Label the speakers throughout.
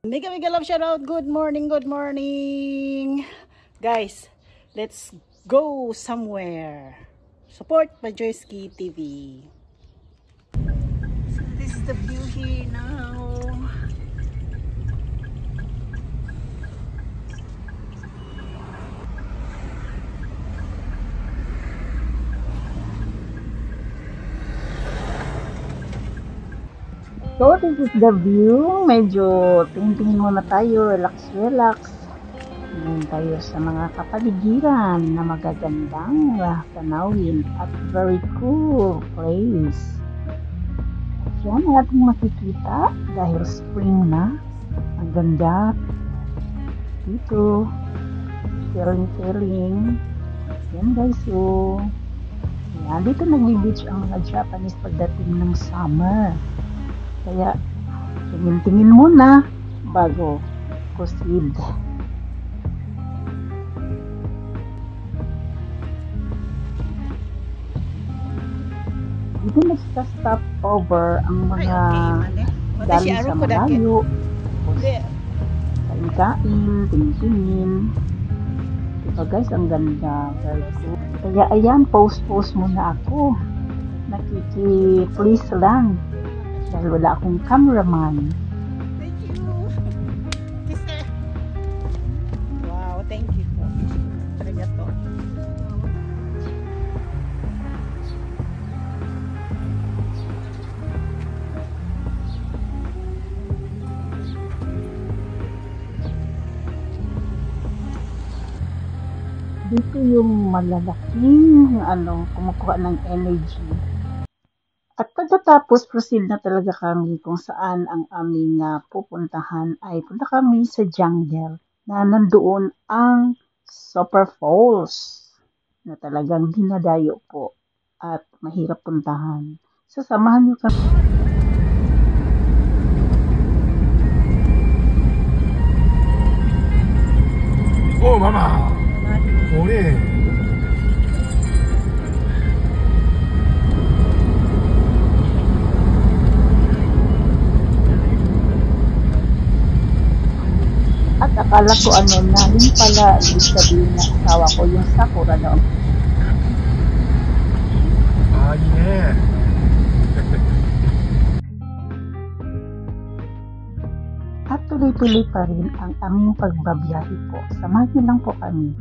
Speaker 1: Mega love shout out. Good morning, good morning. Guys, let's go somewhere. Support Majoyski TV. So this is the view here now. So this is the view. Medyo tingin-tingin muna tayo. Relax. Tingin tayo sa mga kapaligiran na magagandang tanawin at very cool place. Yan ang ating makikita dahil spring na. Ang ganda. Dito. Feeling. Yan guys. So, yan. Dito nag-beach ang mga Japanese pagdating ng summer. Kaya, tingin-tingin muna bago proceed. Dito nagsa-stop over ang mga galing sa malayo. Kain-kain, tingin-tingin. Diba guys, ang ganda. Very cool. Kaya ayan, post muna ako. Nakiki-please lang. Dahil wala akong cameraman. Thank you. Sister. Wow, thank you po. Talaga to. Dito yung malalaking kumukuha ng energy. At pagkatapos, proceed na talaga kami kung saan ang aming pupuntahan ay punta kami sa jungle na nandoon ang Super Falls na talagang dinadayo po at mahirap puntahan. So, samahan niyo kami.
Speaker 2: Oh, mama! Ore!
Speaker 1: At akala ko na yun pala ibig sabihin na asawa ko yung Sakura noon.
Speaker 2: Ah, yeah.
Speaker 1: At tuloy-tuloy pa rin ang aming pagbabiyahe po. Samahan niyo lang po kami.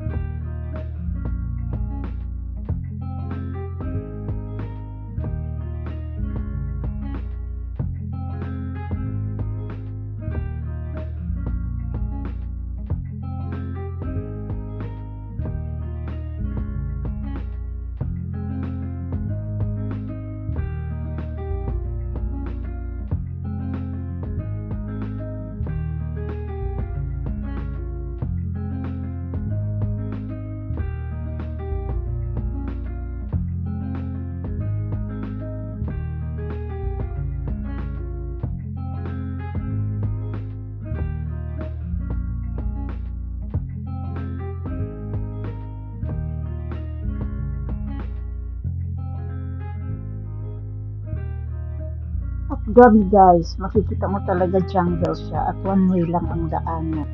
Speaker 1: At grabe guys, makikita mo talaga jungle siya at one way lang ang daanan.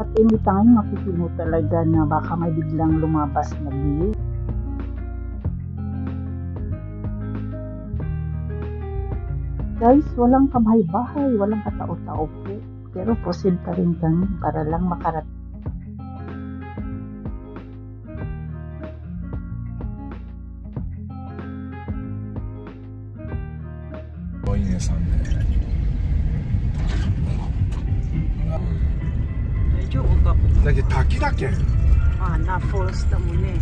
Speaker 1: At anytime makikita mo talaga na baka may biglang lumabas na view. Guys, walang kabahay-bahay, walang katao-tao po. Pero proceed pa rin kami para lang makarating.
Speaker 3: 丈夫か。
Speaker 2: だけど滝だけん。
Speaker 3: まあな、フォレストもね。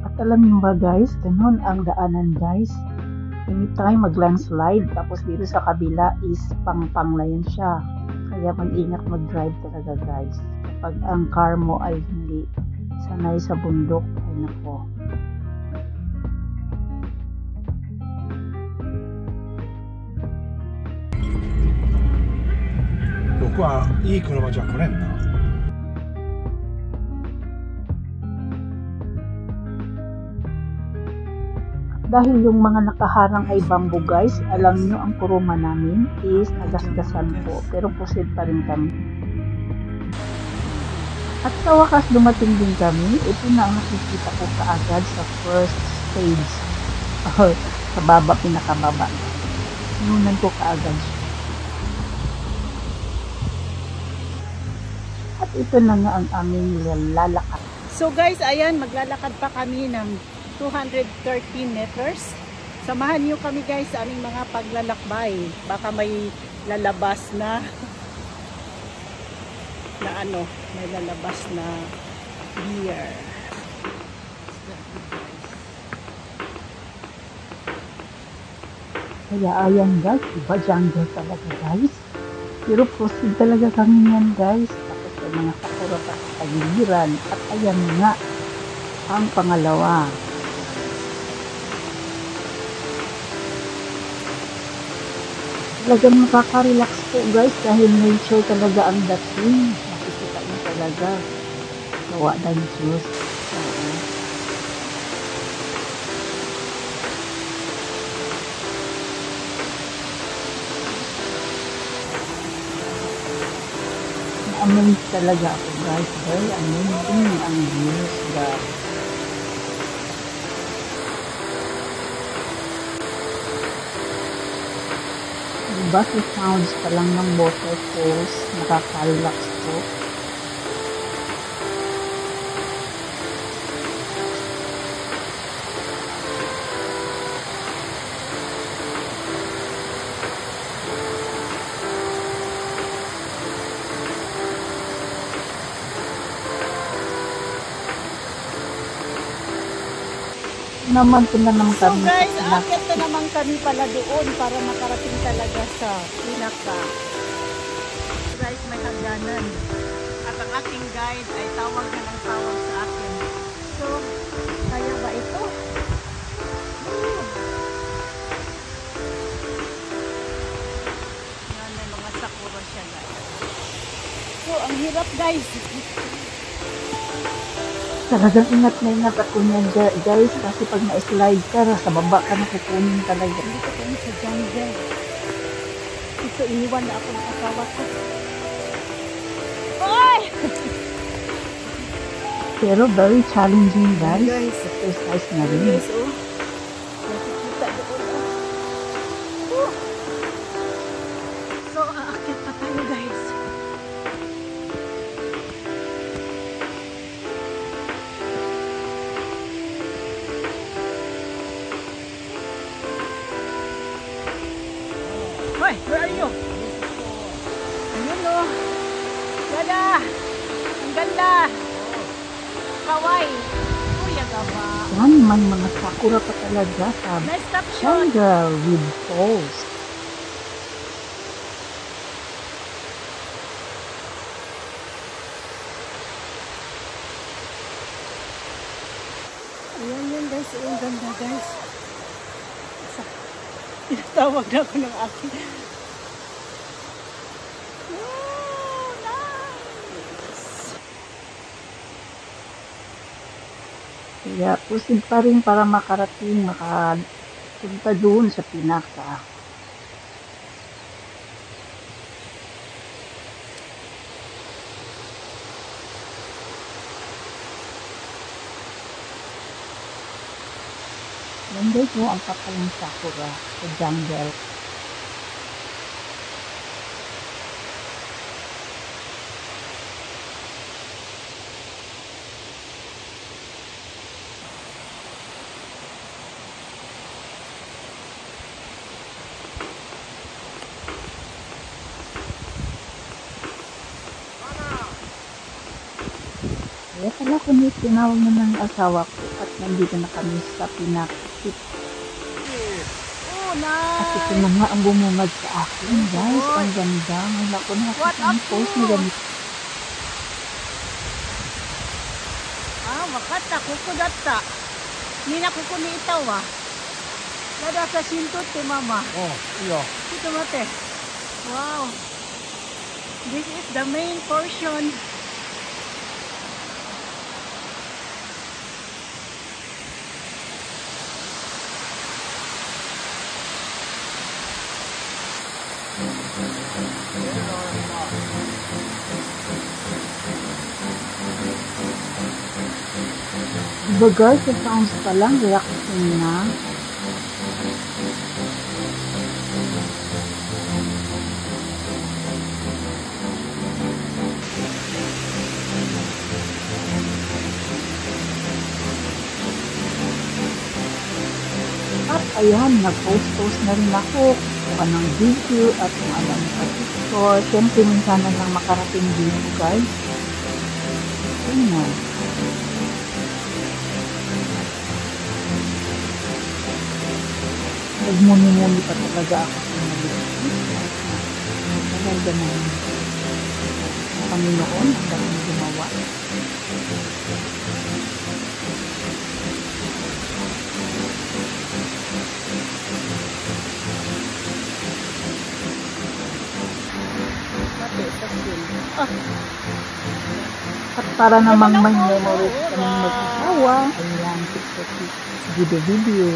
Speaker 1: At alam niyo ba guys, ganun ang daanan guys. Anytime mag-landslide, tapos dito sa kabila is pang-pang na yan siya. Kaya mag-ingat mag-drive talaga guys. Kapag ang car mo ay hindi sanay sa bundok, ay nako.
Speaker 2: ここはいい車じゃ来れんな。
Speaker 1: Dahil yung mga nakaharang ay bamboo guys, alam nyo ang kuruma namin is nagasgasan po, pero pusid pa rin kami. At sa wakas dumating din kami, ito na ang nakikita ko kaagad sa first stage. Sa baba, pinakababa. Sinunan ko kaagad siya. At ito na nga ang aming lalakad.
Speaker 3: So guys, ayan, maglalakad pa kami ng 213 meters. Samahan niyo kami guys sa aming mga paglalakbay. Baka may lalabas na may lalabas na deer.
Speaker 1: Kaya ayan guys, iba jungle talaga guys. Pero proceed talaga kami yan guys. Tapos may mga sakura pa sa tagiliran. At ayan nga, ang pangalawa. Talagang nakaka-relax po guys dahil nature talaga ang dating. Makikita nyo talaga. Gawa ng Diyos. Oo. Na-amaze talaga ako guys. Very amazing ang views guys. Diba sa sounds pa lang ng waterfalls, nakaka-relax po. Naman po na naman
Speaker 3: So
Speaker 1: kami
Speaker 3: guys,
Speaker 1: sa
Speaker 3: aakyat na naman kami pala doon para makarating talaga sa pinaka. So guys, may hagdanan. At ang ating guide ay tawag na ng tawag sa akin. So, kaya ba ito? Yan, may mga sakura siya guys. So, ang hirap guys.
Speaker 1: Talagang ingat na ingat ako niyan guys kasi pag na-slide ka, sa baba ka nakukunin talaga.
Speaker 3: Dito kami sa jungle. Ito, iniwan na ako ng asawa ko. Oy!
Speaker 1: Pero very challenging guys.
Speaker 3: Guys.
Speaker 1: Exercise na rin.
Speaker 3: Guys, oh. Nakikita doon, oh. So, aakyat pa tayo guys. Hoy, where are you? Ayun oh. Ganda! Ang ganda! Hawaii! Kuya gaba.
Speaker 1: Yan man mga sakura pa talaga sa
Speaker 3: Nice stop shot!
Speaker 1: jungle with falls.
Speaker 3: Ayan yan guys, ang ganda guys. Tinatawag na ako ng akin. Oh, nice!
Speaker 1: Kaya pusid pa rin para makarating, makapunta doon sa pinaka. Yan guys, oh, ang kapal ng sakura sa jungle. Kaya pala kung tinawag na ng asawa ko at nandito na kami sa pinakit.
Speaker 3: Oh,
Speaker 1: At ito
Speaker 3: nice!
Speaker 1: na nga ang bumungad sa akin, guys. Ang ganda. Ngayon ako nakakita ang post na ganito.
Speaker 3: Ah, wakata, kuko datta. Nina kuko ni itawa. Nada sa shintotte, mama.
Speaker 2: おういいよ
Speaker 3: Ito mate. Wow. This is the main portion.
Speaker 1: Diba guys, sa sounds pa lang, reaction na. At ayan, nag-post-post na rin ako kung anong video at kung anong picture. Siyempre, minsan na lang makarating dito guys. Yun na. Nagmuni-muni pa talaga ako sa nalipis. Maganda na yun. Ang Panginoon ang dating gumawa.
Speaker 3: Mate, sa skin. Ah,
Speaker 1: At para namang may memories kami mag-asawa, ayan, video.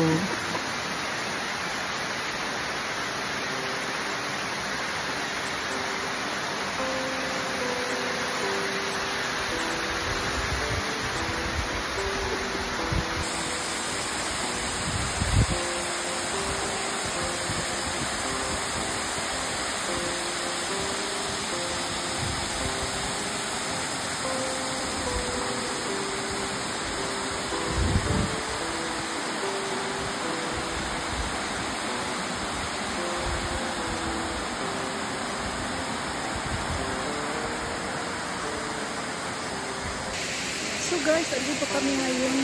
Speaker 3: so guys, andito kami ngayon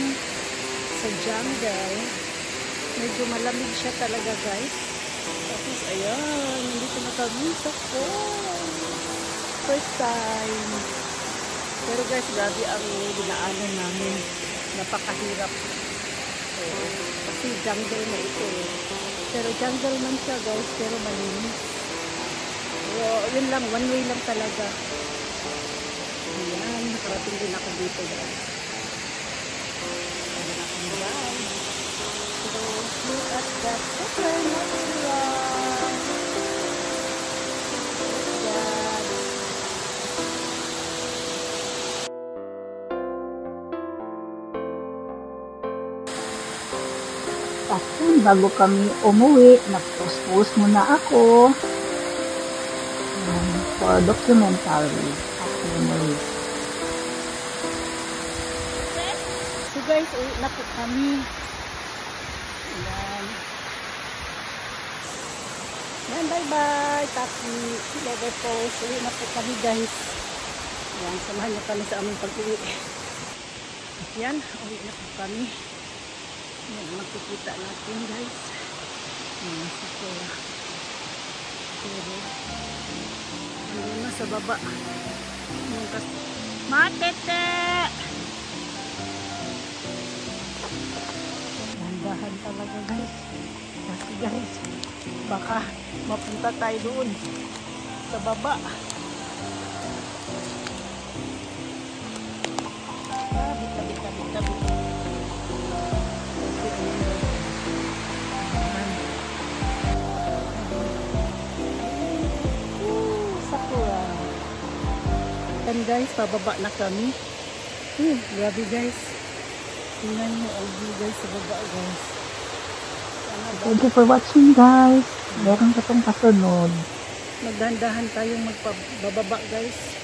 Speaker 3: sa jungle. Medyo malamig siya talaga guys. Tapos ayan, nandito na kami sa fall. First time. Pero guys, grabe ang dinaanan namin. Napakahirap. So, kasi jungle na ito. Pero jungle man siya guys, pero malinis. So, yun lang, one way lang talaga. Ayan, nakarating din ako dito guys. Ayan akong guys. So, look at that super natural. Yan.
Speaker 1: At yun, bago kami umuwi, nag-post muna ako. For documentary at memories.
Speaker 3: So guys, uwi na po kami. Ayan. Ayan, bye-bye. Taki, never post. Uwi na po kami guys. Ayan, samahan niyo kami sa aming pag-uwi. Ayan, uwi na po kami. Ayan, makikita natin guys. Ayan, so, pero, ano na sa baba. Yung matete! Dahan talaga guys. Kasi guys, baka mapunta tayo doon sa baba. Tabi. Sakura. And guys, pababa na kami. Grabe guys. Tingnan mo ang view guys sa baba guys.
Speaker 1: Thank you for watching, guys. Meron ka pong kasunod.
Speaker 3: Magdandahan tayong magpababa guys.